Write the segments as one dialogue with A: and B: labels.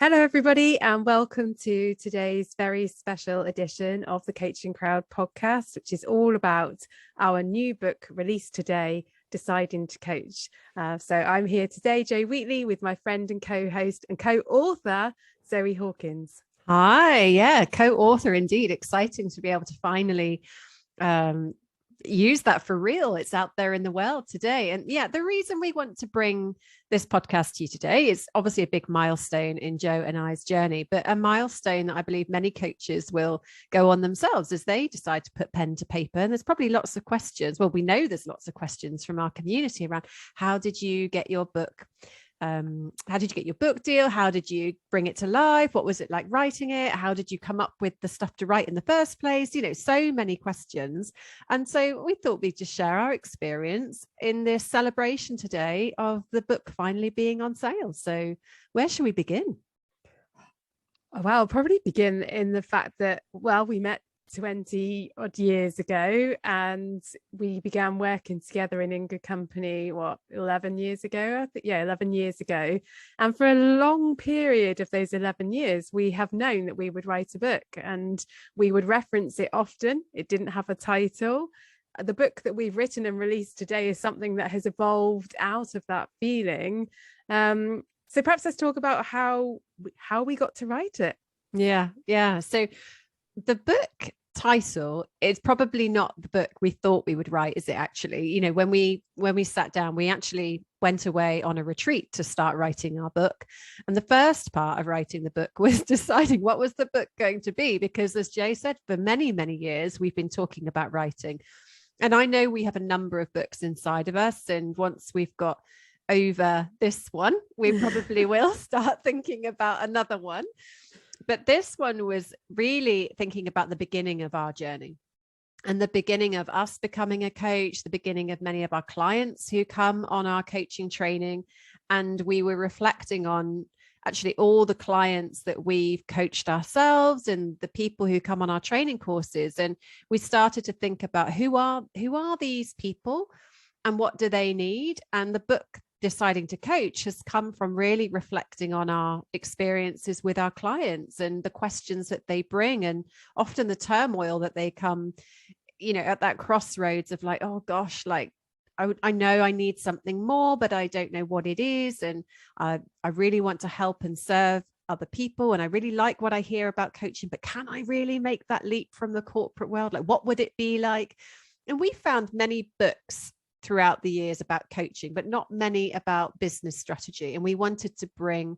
A: Hello, everybody, and welcome to today's very special edition of the Coaching Crowd podcast, which is all about our new book released today, Deciding to Coach. So I'm here today, Jo Wheatley, with my friend and co-host and co-author, Zoe Hawkins.
B: Hi, co-author indeed. Exciting to be able to finally use that for real. It's out there in the world today. And the reason we want to bring this podcast to you today is obviously a big milestone in Jo and I's journey, but a milestone that I believe many coaches will go on themselves as they decide to put pen to paper. And there's probably lots of questions. Well, we know there's lots of questions from our community around how did you get your book? How did you get your book deal? How did you bring it to life? What was it like writing it? How did you come up with the stuff to write in the first place? So many questions. And so we thought we'd just share our experience in this celebration today of the book finally being on sale. So where should we begin?
A: Oh, wow, I'll probably begin in the fact that, we met 20 odd years ago and we began working together in Good Company 11 years ago. I think 11 years ago, and for a long period of those 11 years we have known that we would write a book and we would reference it often. It didn't have a title. The book that we've written and released today is something that has evolved out of that feeling. So perhaps let's talk about how we got to write it.
B: So the book title is probably not the book we thought we would write, is it? Actually, when we sat down, we actually went away on a retreat to start writing our book, and the first part of writing the book was deciding what was the book going to be, because as Jo said, for many years we've been talking about writing, and I know we have a number of books inside of us, and once we've got over this one we probably will start thinking about another one. But this one was really thinking about the beginning of our journey and the beginning of us becoming a coach, the beginning of many of our clients who come on our coaching training. And we were reflecting on actually all the clients that we've coached ourselves and the people who come on our training courses. And we started to think about who are these people and what do they need? And the book Deciding to Coach has come from really reflecting on our experiences with our clients and the questions that they bring, and often the turmoil that they come, at that crossroads of like, oh gosh, like I know I need something more, but I don't know what it is. And I really want to help and serve other people. And I really like what I hear about coaching, but can I really make that leap from the corporate world? Like, what would it be like? And we found many books throughout the years about coaching, but not many about business strategy. And we wanted to bring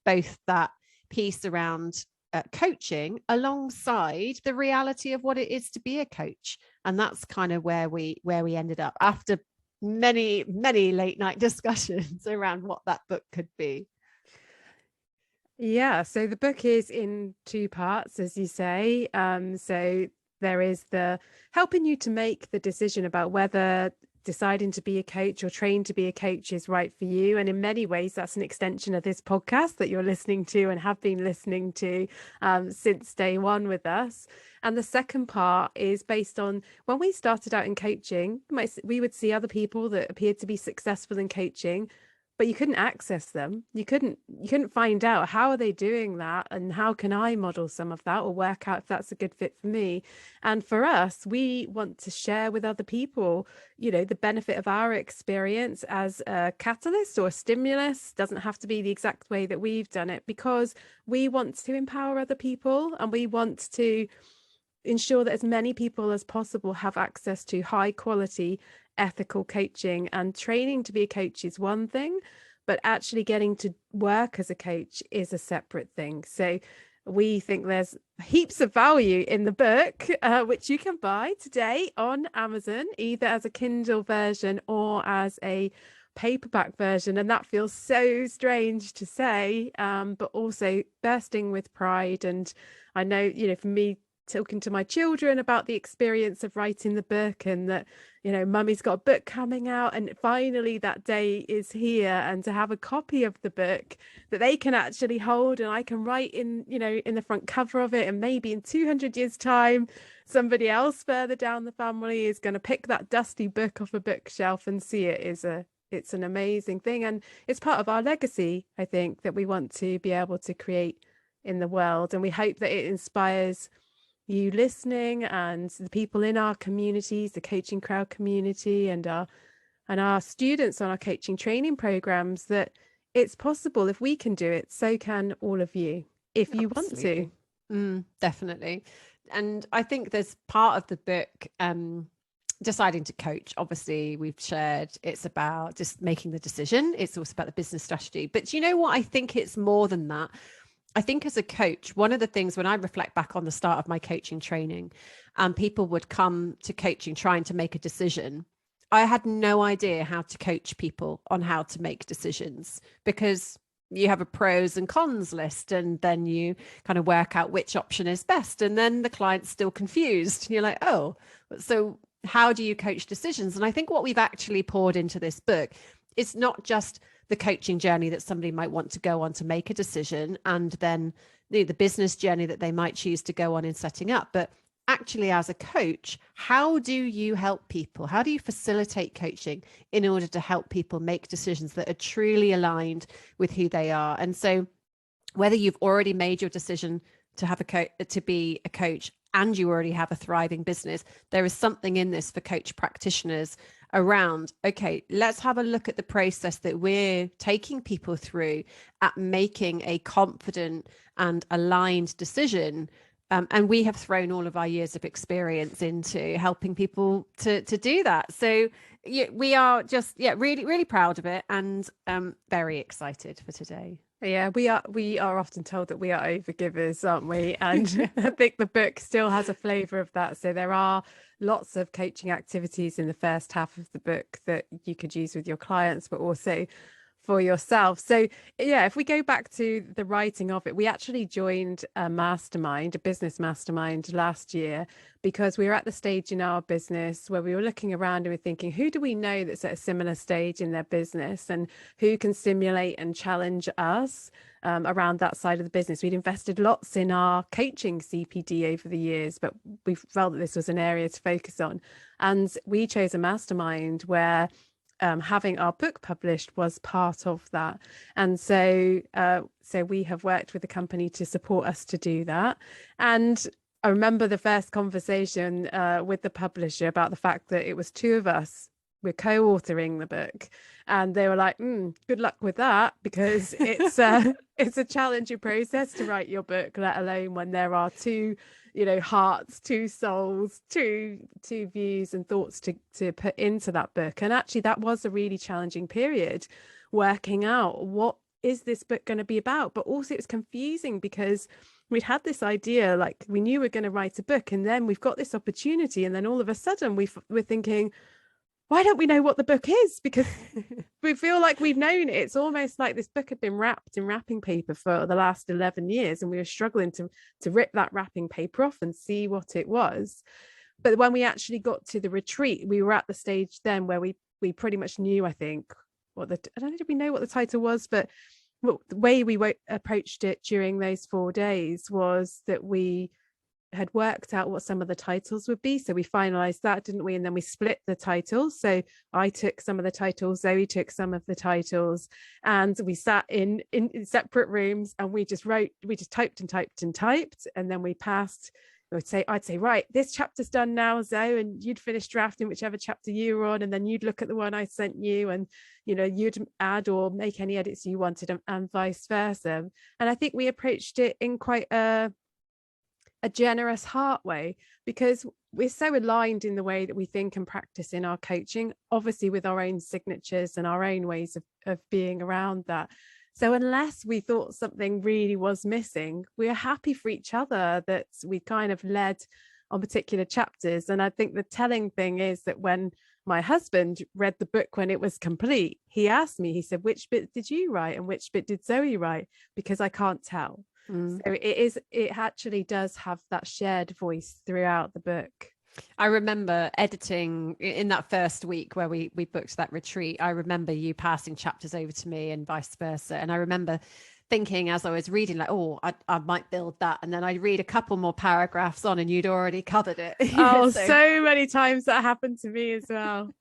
B: both that piece around coaching alongside the reality of what it is to be a coach. And that's kind of where we ended up after many late night discussions around what that book could be.
A: So the book is in two parts, as you say. So there is the helping you to make the decision about whether deciding to be a coach or trained to be a coach is right for you. And in many ways, that's an extension of this podcast that you're listening to and have been listening to since day one with us. And the second part is based on when we started out in coaching, we would see other people that appeared to be successful in coaching, but you couldn't access them. You couldn't find out how are they doing that and how can I model some of that or work out if that's a good fit for me. And for us, we want to share with other people, the benefit of our experience as a catalyst or a stimulus. Doesn't have to be the exact way that we've done it, because we want to empower other people and we want to ensure that as many people as possible have access to high quality ethical coaching. And training to be a coach is one thing, but actually getting to work as a coach is a separate thing. So we think there's heaps of value in the book, which you can buy today on Amazon, either as a Kindle version or as a paperback version. And that feels so strange to say, but also bursting with pride. And I know, for me, talking to my children about the experience of writing the book and that, mummy's got a book coming out and finally that day is here, and to have a copy of the book that they can actually hold and I can write in the front cover of it, and maybe in 200 years time somebody else further down the family is going to pick that dusty book off a bookshelf and see it, is a it's an amazing thing, and it's part of our legacy, I think, that we want to be able to create in the world. And we hope that it inspires you listening and the people in our communities, the Coaching Crowd community, and our students on our coaching training programs, that it's possible. If we can do it, so can all of you, if you
B: Absolutely.
A: want to.
B: Definitely. And I think there's part of the book, deciding to coach. Obviously, we've shared it's about just making the decision. It's also about the business strategy. But you know what? I think it's more than that. I think as a coach, one of the things when I reflect back on the start of my coaching training, and people would come to coaching trying to make a decision, I had no idea how to coach people on how to make decisions, because you have a pros and cons list, and then you kind of work out which option is best. And then the client's still confused. And you're like, oh, so how do you coach decisions? And I think what we've actually poured into this book is not just the coaching journey that somebody might want to go on to make a decision, and then the business journey that they might choose to go on in setting up, but actually as a coach, how do you help people? How do you facilitate coaching in order to help people make decisions that are truly aligned with who they are? And so whether you've already made your decision to have to be a coach, and you already have a thriving business, there is something in this for coach practitioners around, okay, let's have a look at the process that we're taking people through at making a confident and aligned decision. And we have thrown all of our years of experience into helping people to do that. So yeah, we are just really, really proud of it, and very excited for today.
A: Yeah, we are often told that we are overgivers, aren't we? And I think the book still has a flavor of that. So there are lots of coaching activities in the first half of the book that you could use with your clients, but also for yourself. So yeah, if we go back to the writing of it, we actually joined a mastermind, a business mastermind last year, because we were at the stage in our business where we were looking around and we're thinking, who do we know that's at a similar stage in their business, and who can stimulate and challenge us around that side of the business. We'd invested lots in our coaching CPD over the years, but we felt that this was an area to focus on. And we chose a mastermind where having our book published was part of that. And so we have worked with the company to support us to do that. And I remember the first conversation with the publisher about the fact that it was two of us. We're co-authoring the book, and they were like, good luck with that, because it's a challenging process to write your book, let alone when there are two hearts, two souls, two views and thoughts to put into that book. And actually that was a really challenging period, working out what is this book going to be about. But also it was confusing because we'd had this idea, like we knew we're going to write a book, and then we've got this opportunity, and then all of a sudden we're thinking, why don't we know what the book is? Because we feel like we've known it. It's almost like this book had been wrapped in wrapping paper for the last 11 years, and we were struggling to rip that wrapping paper off and see what it was. But when we actually got to the retreat, we were at the stage then where we pretty much knew, I think, I don't know, did we know what the title was? But the way we approached it during those 4 days was that we had worked out what some of the titles would be. So we finalized that, didn't we? And then we split the titles. So I took some of the titles, Zoe took some of the titles, and we sat in separate rooms, and we just typed and typed and typed. And then we passed, I'd say, right, this chapter's done now, Zoe, and you'd finish drafting whichever chapter you were on, and then you'd look at the one I sent you, and you'd add or make any edits you wanted, and vice versa. And I think we approached it in quite a generous heart way, because we're so aligned in the way that we think and practice in our coaching, obviously with our own signatures and our own ways of being around that. So unless we thought something really was missing, we're happy for each other that we kind of led on particular chapters. And I think the telling thing is that when my husband read the book when it was complete, he asked me, he said, which bit did you write and which bit did Zoe write? Because I can't tell. So it actually does have that shared voice throughout the book.
B: I remember editing in that first week where we booked that retreat. I remember you passing chapters over to me and vice versa. And I remember thinking as I was reading, like, oh, I might build that. And then I'd read a couple more paragraphs on and you'd already covered it.
A: Oh, so many times that happened to me as well.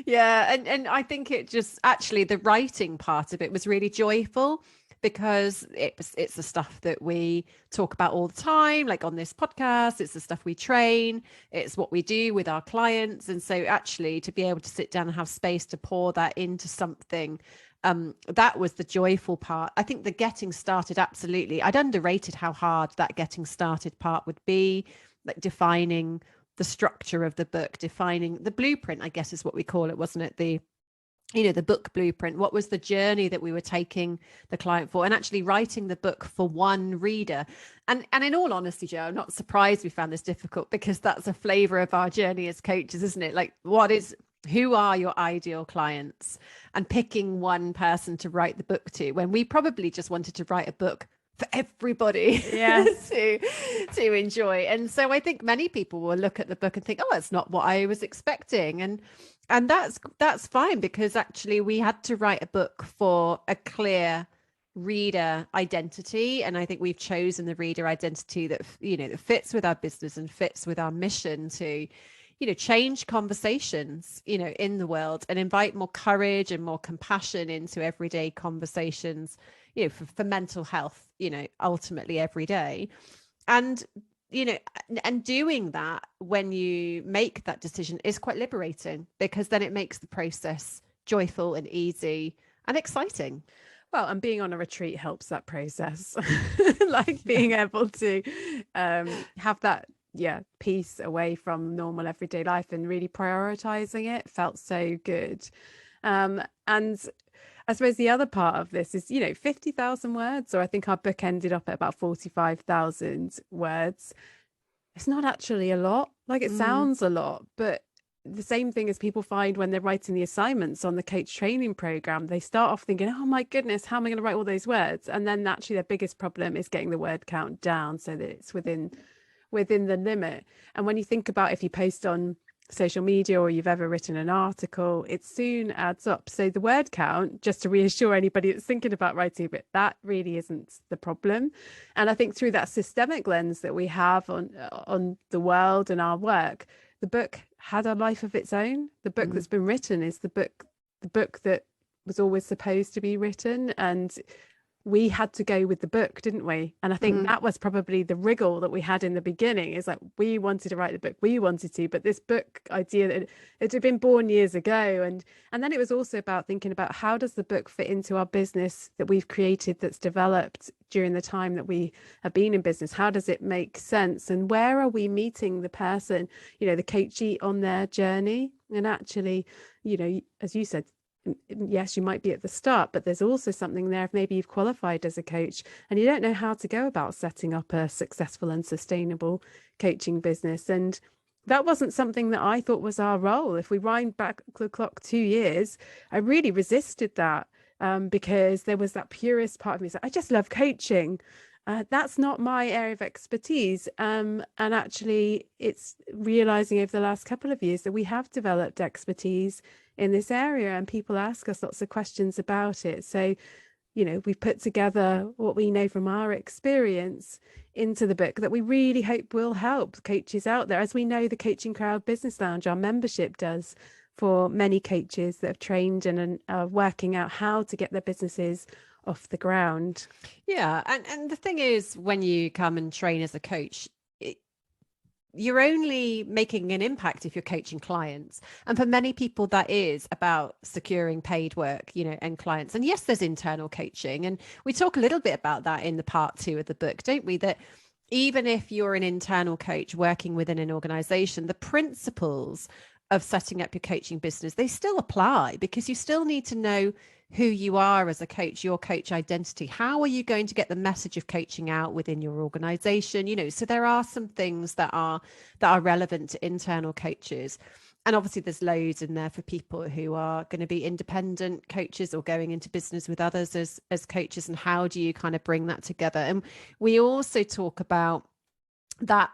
B: Yeah. And I think it just actually the writing part of it was really joyful because it's the stuff that we talk about all the time, like on this podcast. It's the stuff we train, it's what we do with our clients. And so actually to be able to sit down and have space to pour that into something, that was the joyful part. I think the getting started, absolutely, I'd underrated how hard that getting started part would be, like defining the structure of the book, defining the blueprint, I guess is what we call it, wasn't it? The book blueprint. What was the journey that we were taking the client for, and actually writing the book for one reader. And in all honesty, Jo, I'm not surprised we found this difficult, because that's a flavor of our journey as coaches, isn't it? Like, who are your ideal clients, and picking one person to write the book to, when we probably just wanted to write a book for everybody to enjoy. And so I think many people will look at the book and think, oh, it's not what I was expecting. And that's fine, because actually we had to write a book for a clear reader identity. And I think we've chosen the reader identity that, that fits with our business and fits with our mission to, change conversations, in the world, and invite more courage and more compassion into everyday conversations, for mental health, ultimately every day. And and doing that when you make that decision is quite liberating, because then it makes the process joyful and easy and exciting.
A: Well, and being on a retreat helps that process. Like being able to have that peace away from normal everyday life and really prioritizing it felt so good. And I suppose the other part of this is, 50,000 words, or I think our book ended up at about 45,000 words. It's not actually a lot. Like, it sounds a lot, but the same thing as people find when they're writing the assignments on the coach training program, they start off thinking, oh my goodness, how am I going to write all those words? And then actually their biggest problem is getting the word count down so that it's within the limit. And when you think about, if you post on social media or you've ever written an article, it soon adds up. So the word count, just to reassure anybody that's thinking about writing a bit, that really isn't the problem. And I think through that systemic lens that we have on the world and our work, the book had a life of its own. The book that's been written is the book that was always supposed to be written, and we had to go with the book, didn't we? And I think that was probably the wriggle that we had in the beginning, is like, we wanted to write the book, but this book idea, it had been born years ago. And then it was also about thinking about, how does the book fit into our business that we've created, that's developed during the time that we have been in business? How does it make sense? And where are we meeting the person, the coachee on their journey? And actually, as you said, yes, you might be at the start, but there's also something there if maybe you've qualified as a coach and you don't know how to go about setting up a successful and sustainable coaching business. And that wasn't something that I thought was our role. If we wind back the clock 2 years, I really resisted that, because there was that purist part of me. So I just love coaching. That's not my area of expertise. And actually, it's realizing over the last couple of years that we have developed expertise in this area, and people ask us lots of questions about it. So, we've put together what we know from our experience into the book that we really hope will help coaches out there. As we know, the Coaching Crowd Business Lounge, our membership, does for many coaches that have trained and are working out how to get their businesses off the ground.
B: Yeah. And the thing is, when you come and train as a coach, you're only making an impact if you're coaching clients. And for many people, that is about securing paid work, and clients. And yes, there's internal coaching. And we talk a little bit about that in the part 2 of the book, don't we? That even if you're an internal coach working within an organization, the principles of setting up your coaching business, they still apply, because you still need to know who you are as a coach, your coach identity. How are you going to get the message of coaching out within your organization? So there are some things that are relevant to internal coaches. And obviously there's loads in there for people who are going to be independent coaches or going into business with others as coaches. And how do you kind of bring that together? And we also talk about that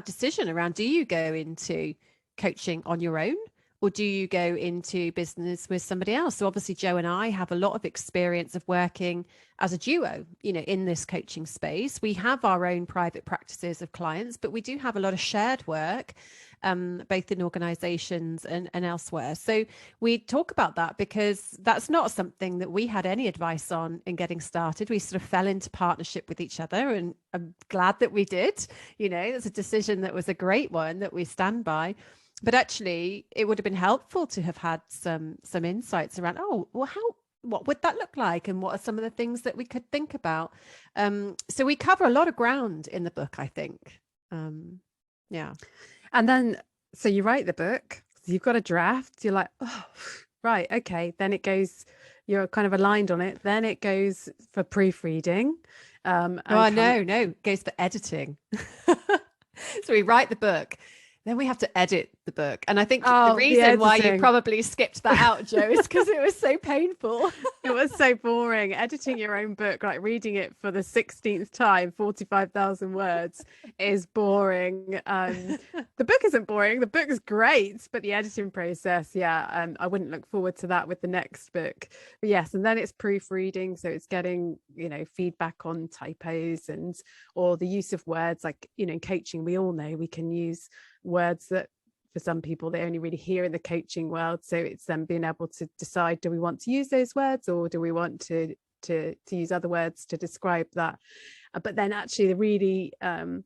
B: decision around, do you go into coaching on your own, or do you go into business with somebody else? So obviously Joe and I have a lot of experience of working as a duo, in this coaching space. We have our own private practices of clients, but we do have a lot of shared work, both in organizations and elsewhere. So we talk about that because that's not something that we had any advice on in getting started. We sort of fell into partnership with each other, and I'm glad that we did. It's a decision that was a great one that we stand by. But actually, it would have been helpful to have had some insights around, what would that look like, and what are some of the things that we could think about. So we cover a lot of ground in the book, I think. Yeah.
A: And then, so you write the book, you've got a draft, you're like, oh, right, okay. Then it goes, you're kind of aligned on it. Then it goes for proofreading.
B: No, it goes for editing. So we write the book, then we have to edit the book. And I think the reason why you probably skipped that out, Joe, is because it was so painful.
A: It was so boring. Editing your own book, like reading it for the 16th time, 45,000 words, is boring. The book isn't boring. The book is great, but the editing process, I wouldn't look forward to that with the next book. But yes, and then it's proofreading. So it's getting, feedback on typos or the use of words. Like, in coaching, we all know we can use words that for some people they only really hear in the coaching world, so it's them being able to decide, do we want to use those words, or do we want to use other words to describe that. But then actually the really one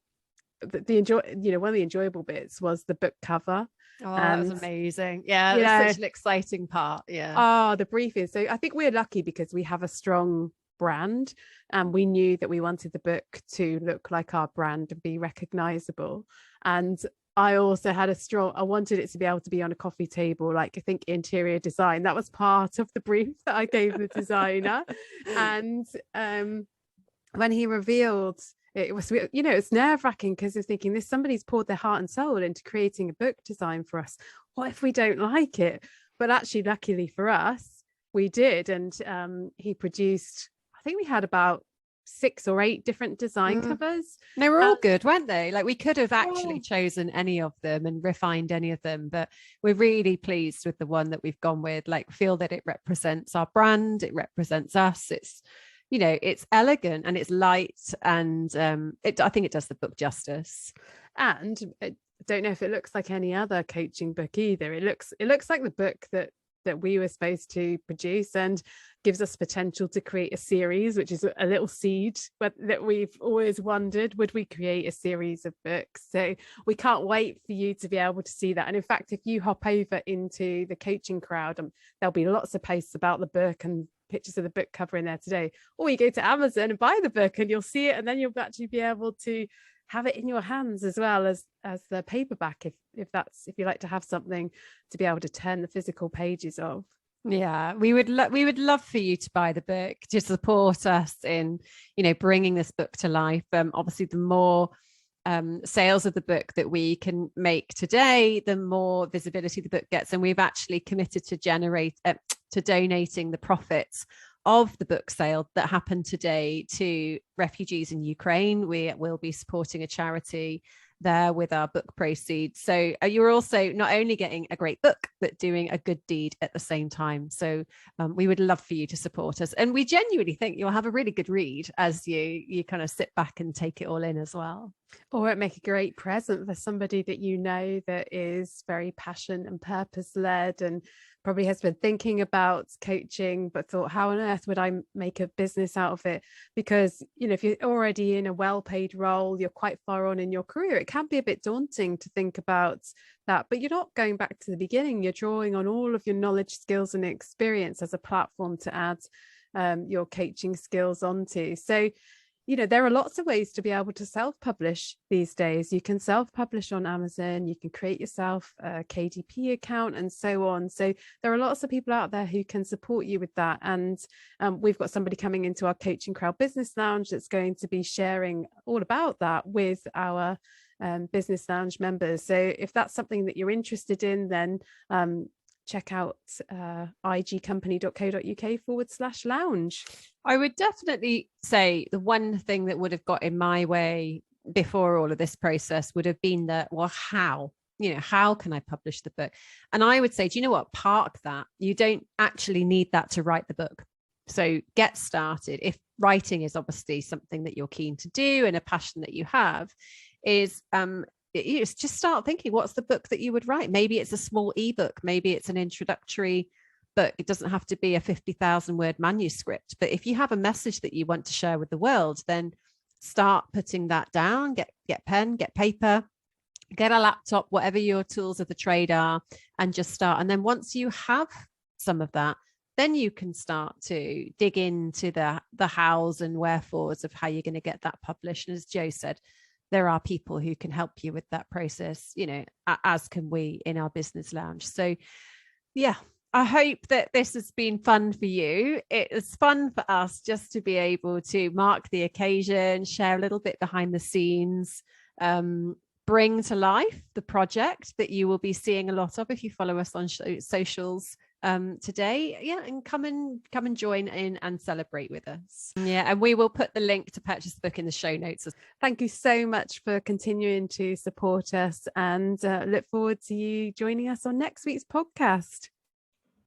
A: of the enjoyable bits was the book cover.
B: That was amazing. Yeah, that's such an exciting part.
A: The briefing. So I think we're lucky because we have a strong brand, and we knew that we wanted the book to look like our brand and be recognizable. And I also had I wanted it to be able to be on a coffee table, like I think interior design. That was part of the brief that I gave the designer. And when he revealed it was, it's nerve-wracking because you're thinking, somebody's poured their heart and soul into creating a book design for us. What if we don't like it? But actually, luckily for us, we did. And he produced, I think we had about 6 or 8 different design covers.
B: They were all good, weren't they? Like, we could have actually chosen any of them and refined any of them, but we're really pleased with the one that we've gone with. Like, feel that it represents our brand, it represents us. It's it's elegant and it's light, and I think it does the book justice.
A: And I don't know if it looks like any other coaching book either. It looks like the book that we were supposed to produce, and gives us potential to create a series, which is a little seed that we've always wondered, would we create a series of books? So we can't wait for you to be able to see that. And in fact, if you hop over into the coaching crowd, there'll be lots of posts about the book and pictures of the book cover in there today. Or you go to Amazon and buy the book and you'll see it, and then you'll actually be able to have it in your hands as well as the paperback, if you like to have something to be able to turn the physical pages of.
B: Yeah, we would love for you to buy the book to support us in bringing this book to life. Obviously, the more sales of the book that we can make today, the more visibility the book gets, and we've actually committed to donating the profits of the book sale that happened today to refugees in Ukraine. We will be supporting a charity there with our book proceeds. So you're also not only getting a great book, but doing a good deed at the same time. So we would love for you to support us. And we genuinely think you'll have a really good read as you kind of sit back and take it all in as well.
A: Or it make a great present for somebody that that is very passion and purpose led, and probably has been thinking about coaching but thought, how on earth would I make a business out of it? Because if you're already in a well-paid role, you're quite far on in your career, it can be a bit daunting to think about that. But you're not going back to the beginning, you're drawing on all of your knowledge, skills and experience as a platform to add your coaching skills onto. So there are lots of ways to be able to self-publish these days. You can self-publish on Amazon, you can create yourself a KDP account and so on. So there are lots of people out there who can support you with that. And we've got somebody coming into our Coaching Crowd Business Lounge that's going to be sharing all about that with our Business Lounge members. So if that's something that you're interested in, then check out igcompany.co.uk/lounge.
B: I would definitely say the one thing that would have got in my way before all of this process would have been how how can I publish the book? And I would say, do you know what? Park that. You don't actually need that to write the book. So get started. If writing is obviously something that you're keen to do and a passion that you have, is just start thinking, what's the book that you would write? Maybe it's a small ebook, maybe it's an introductory book. It doesn't have to be a 50,000 word manuscript, but if you have a message that you want to share with the world, then start putting that down. Get pen, get paper, get a laptop, whatever your tools of the trade are, and just start. And then once you have some of that, then you can start to dig into the hows and wherefores of how you're going to get that published. And as Jo said, there are people who can help you with that process, as can we in our business lounge. So yeah, I hope that this has been fun for you. It was fun for us just to be able to mark the occasion, share a little bit behind the scenes, bring to life the project that you will be seeing a lot of if you follow us on socials today. And come and join in and celebrate with us. And we will put the link to purchase the book in the show notes.
A: Thank you so much for continuing to support us, and look forward to you joining us on next week's podcast.